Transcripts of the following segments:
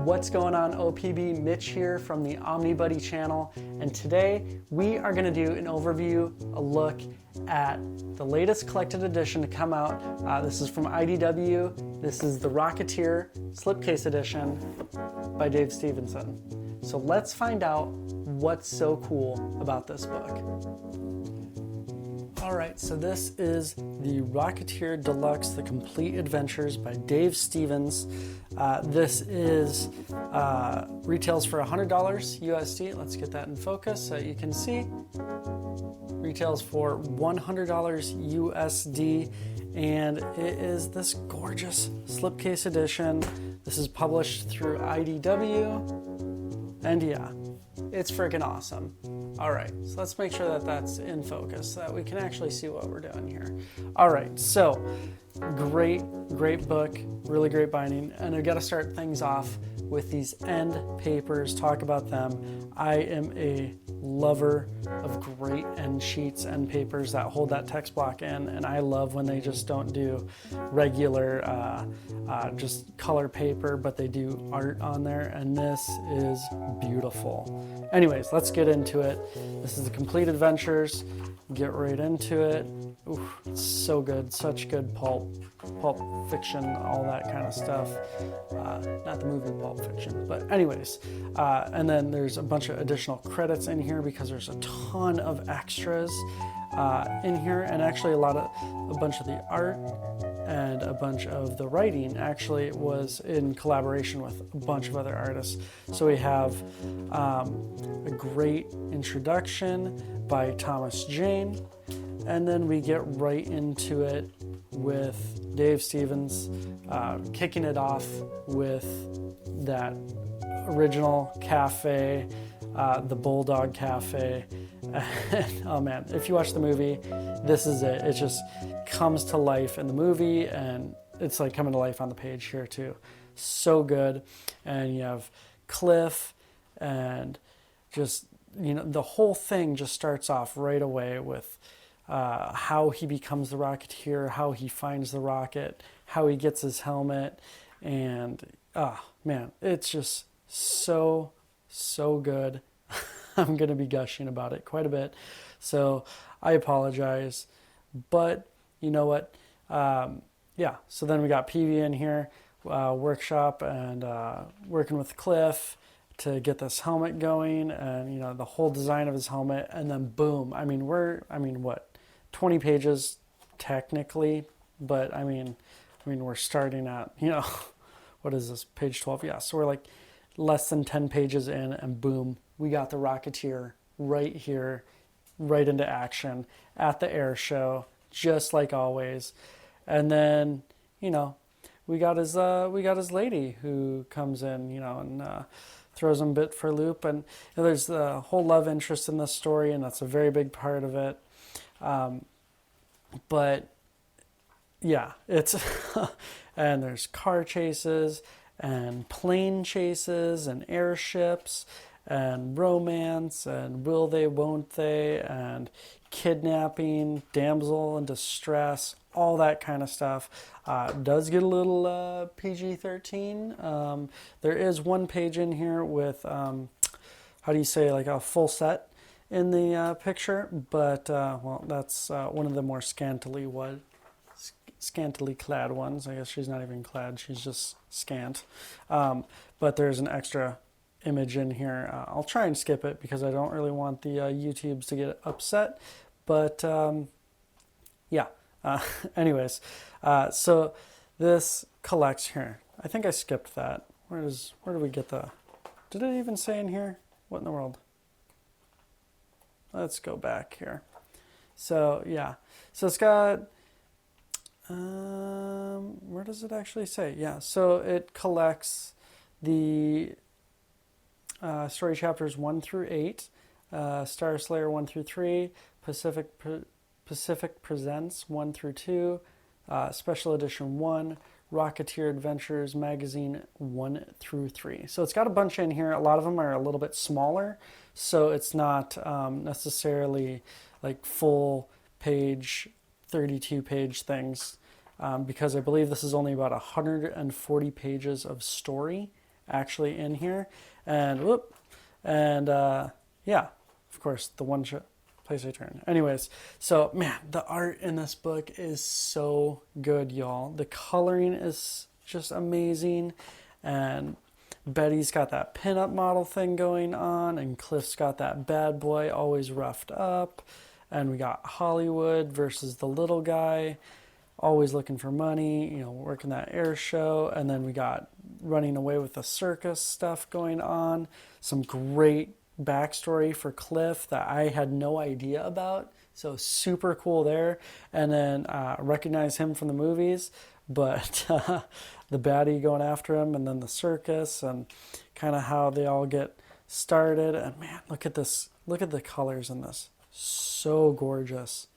What's going on, OPB? Mitch here from the OmniBuddy channel, and today we are going to do an overview, a look at the latest collected edition to come out. This is from IDW. This is the Rocketeer Slipcase Edition by Dave Stevenson. So let's find out what's so cool about this book. All right, so this is the Rocketeer Deluxe, The Complete Adventures by Dave Stevens. This is retails for $100 USD. Let's get that in focus so you can see. Retails for $100 USD, and it is this gorgeous slipcase edition. This is published through IDW, and yeah, it's freaking awesome. All right, so let's make sure that that's in focus so that we can actually see what we're doing here. All right, so great book, really great binding. And I've got to start things off with these end papers, talk about them. I am a lover of great end sheets, end papers that hold that text block in, and I love when they just don't do regular just color paper, but they do art on there, and this is beautiful. Anyways, let's get into it. This is the Complete Adventures. Get right into it. Ooh, it's so good, such good pulp fiction, all that kind of stuff. Not the movie Pulp Fiction, but anyways. And then there's a bunch of additional credits in here because there's a ton of extras in here, and actually a bunch of the art and a bunch of the writing actually was in collaboration with a bunch of other artists. So we have a great introduction by Thomas Jane, and then we get right into it with Dave Stevens kicking it off with that original cafe, the Bulldog Cafe. And, oh man, if you watch the movie, this is it. It just comes to life in the movie, and it's like coming to life on the page here too. So good. And you have Cliff, and just, you know, the whole thing just starts off right away with how he becomes the Rocketeer, how he finds the rocket, how he gets his helmet, and man, it's just so good. I'm going to be gushing about it quite a bit, so I apologize, but you know what, yeah, so then we got PV in here, workshop, and working with Cliff to get this helmet going, and you know, the whole design of his helmet, and then boom, I mean, what, 20 pages technically, but I mean we're starting at, you know, what is this, page 12? Yeah, so we're like less than 10 pages in, and boom, we got the Rocketeer right here, right into action at the air show, just like always. And then, you know, we got his lady who comes in, you know, and throws him a bit for a loop. And you know, there's the whole love interest in this story, and that's a very big part of it. But yeah, it's and there's car chases and plane chases and airships and romance and will they, won't they, and kidnapping, damsel in distress, all that kind of stuff. Does get a little PG-13. There is one page in here with, how do you say, like a full set in the picture, but well, that's one of the more scantily clad ones. I guess she's not even clad, she's just scant. But there's an extra image in here. I'll try and skip it because I don't really want the YouTubes to get upset, but yeah. Anyways, so this collects here. I think I skipped that. Where do we get did it even say in here? What in the world? Let's go back here. So yeah, so it's got, where does it actually say? Yeah, so it collects the story chapters 1 through 8, Star Slayer 1 through 3, Pacific Presents 1 through 2, Special Edition 1, Rocketeer Adventures Magazine 1 through 3. So it's got a bunch in here. A lot of them are a little bit smaller, so it's not necessarily like full page, 32 page things, because I believe this is only about 140 pages of story, actually in here. And whoop, and yeah, of course, the one place I turn. Anyways, so man, the art in this book is so good, y'all. The coloring is just amazing, and Betty's got that pinup model thing going on, and Cliff's got that bad boy always roughed up, and we got Hollywood versus the little guy always looking for money, you know, working that air show, and then we got running away with the circus stuff going on. Some great backstory for Cliff that I had no idea about, so super cool there. And then recognize him from the movies, but the baddie going after him, and then the circus, and kind of how they all get started. And man, look at this, look at the colors in this, so gorgeous,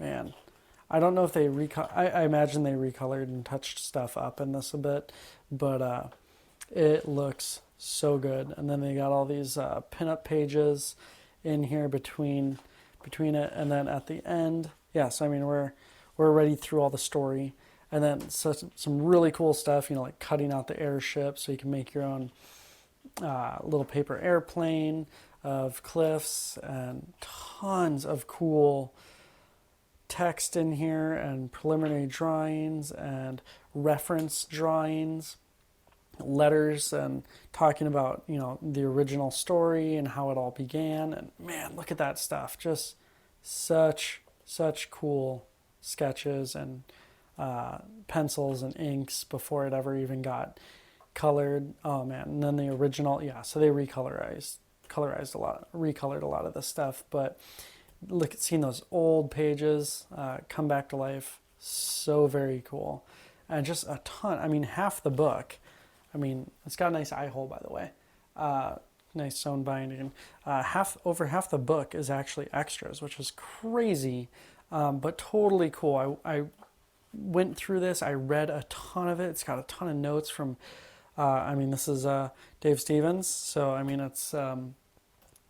man. I don't know if they I imagine they recolored and touched stuff up in this a bit, but it looks so good. And then they got all these pinup pages in here between it, and then at the end, yeah. So I mean, we're already through all the story, and then some really cool stuff. You know, like cutting out the airship so you can make your own little paper airplane of Cliffs, and tons of cool text in here, and preliminary drawings and reference drawings, letters, and talking about, you know, the original story and how it all began. And man, look at that stuff. Just such cool sketches and pencils and inks before it ever even got colored. Oh man. And then the original, yeah, so they recolored a lot of this stuff. But look at seeing those old pages come back to life. So very cool. And just a ton. I mean, half the book. I mean, it's got a nice eye hole, by the way. Nice sewn binding. Over half the book is actually extras, which is crazy, but totally cool. I went through this. I read a ton of it. It's got a ton of notes from, I mean, this is Dave Stevens. So, I mean, it's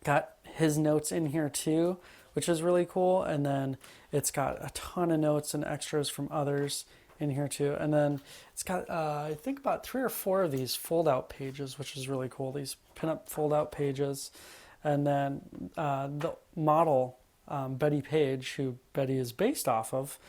got his notes in here too, which is really cool. And then it's got a ton of notes and extras from others in here too. And then it's got, I think about 3 or 4 of these fold-out pages, which is really cool. These pin-up fold-out pages. And then the model, Betty Page, who Betty is based off of,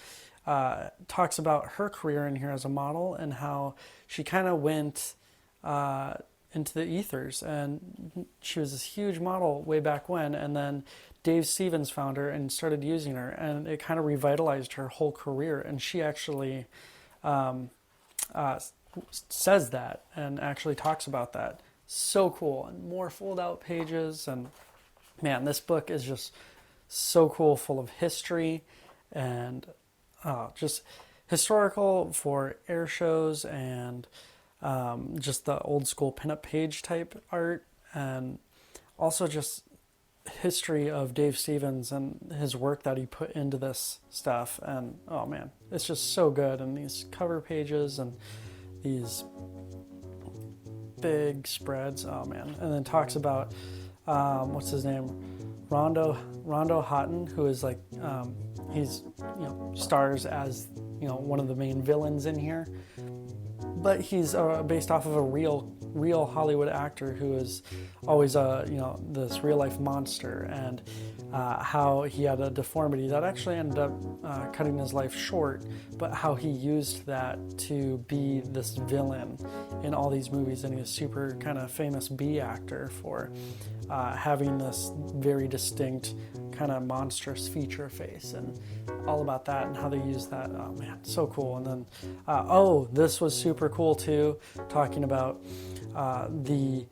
talks about her career in here as a model and how she kind of went into the ethers. And she was this huge model way back when, and then Dave Stevens found her and started using her, and it kind of revitalized her whole career. And she actually says that and actually talks about that. So cool. And more fold-out pages, and man, this book is just so cool, full of history and just historical for air shows, and just the old school pinup page type art, and also just history of Dave Stevens and his work that he put into this stuff. And oh man, it's just so good. And these cover pages and these big spreads, oh man. And then talks about what's his name, Rondo Houghton, who is like he's, you know, stars as, you know, one of the main villains in here, but he's based off of a real Hollywood actor who is always you know, this real life monster, and how he had a deformity that actually ended up cutting his life short, but how he used that to be this villain in all these movies. And he was super kind of famous B actor for having this very distinct kind of monstrous feature face, and all about that and how they use that. Oh man, so cool. And then this was super cool too, talking about the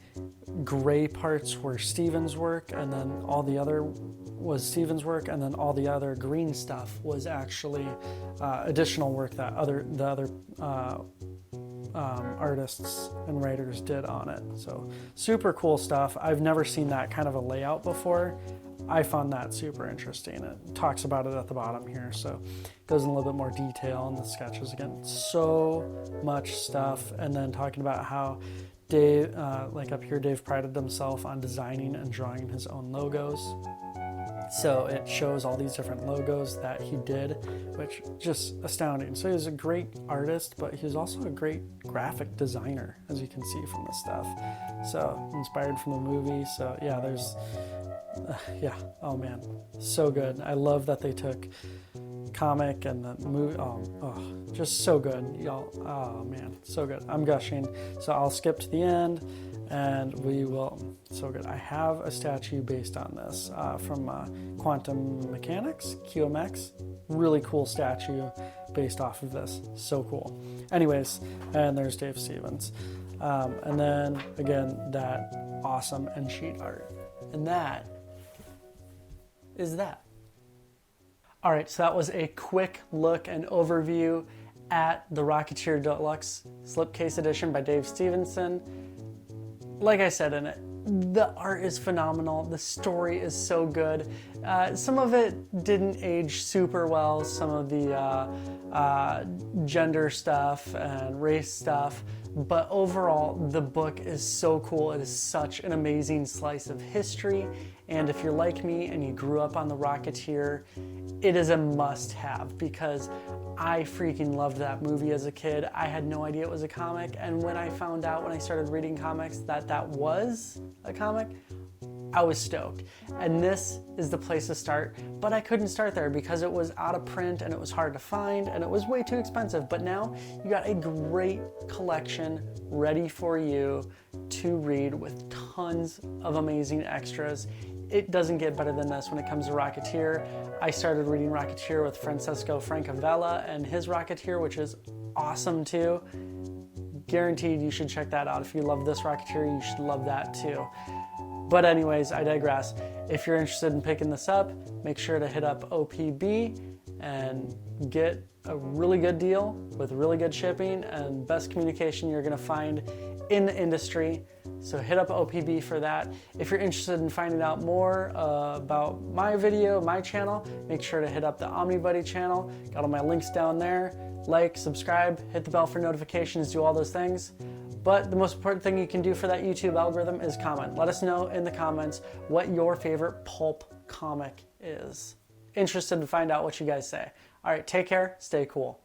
gray parts were Stevens' work, and then all the other was Stevens' work, and then all the other green stuff was actually additional work that the other artists and writers did on it. So super cool stuff. I've never seen that kind of a layout before. I found that super interesting. It talks about it at the bottom here, so it goes in a little bit more detail in the sketches. Again, so much stuff. And then talking about how Dave, like up here, Dave prided himself on designing and drawing his own logos. So it shows all these different logos that he did, which just astounding. So he was a great artist, but he was also a great graphic designer, as you can see from this stuff. So inspired from the movie. So yeah, oh man, so good. I love that they took comic and the movie. Just so good, y'all. Oh man, so good. I'm gushing. So I'll skip to the end. And we will, so good. I have a statue based on this from Quantum Mechanics, QMX. Really cool statue based off of this. So cool. Anyways, and there's Dave Stevens. And then again, that awesome end sheet art. And that is that. All right, so that was a quick look and overview at the Rocketeer Deluxe Slipcase Edition by Dave Stevenson. Like I said in it, the art is phenomenal. The story is so good. Some of it didn't age super well. Some of the gender stuff and race stuff. But overall, the book is so cool. It is such an amazing slice of history. And if you're like me and you grew up on the Rocketeer, it is a must-have because I freaking loved that movie as a kid. I had no idea it was a comic, and when I found out when I started reading comics that that was a comic, I was stoked. And this is the place to start, but I couldn't start there because it was out of print and it was hard to find and it was way too expensive. But now you got a great collection ready for you to read with tons of amazing extras. It doesn't get better than this when it comes to Rocketeer. I started reading Rocketeer with Francesco Francavilla and his Rocketeer, which is awesome too. Guaranteed you should check that out. If you love this Rocketeer, you should love that too. But anyways, I digress. If you're interested in picking this up, make sure to hit up OPB and get a really good deal with really good shipping and best communication you're gonna find in the industry. So hit up OPB for that. If you're interested in finding out more about my video, my channel, make sure to hit up the OmniBuddy channel. Got all my links down there. Like, subscribe, hit the bell for notifications, do all those things. But the most important thing you can do for that YouTube algorithm is comment. Let us know in the comments what your favorite pulp comic is. Interested to find out what you guys say. All right, take care, stay cool.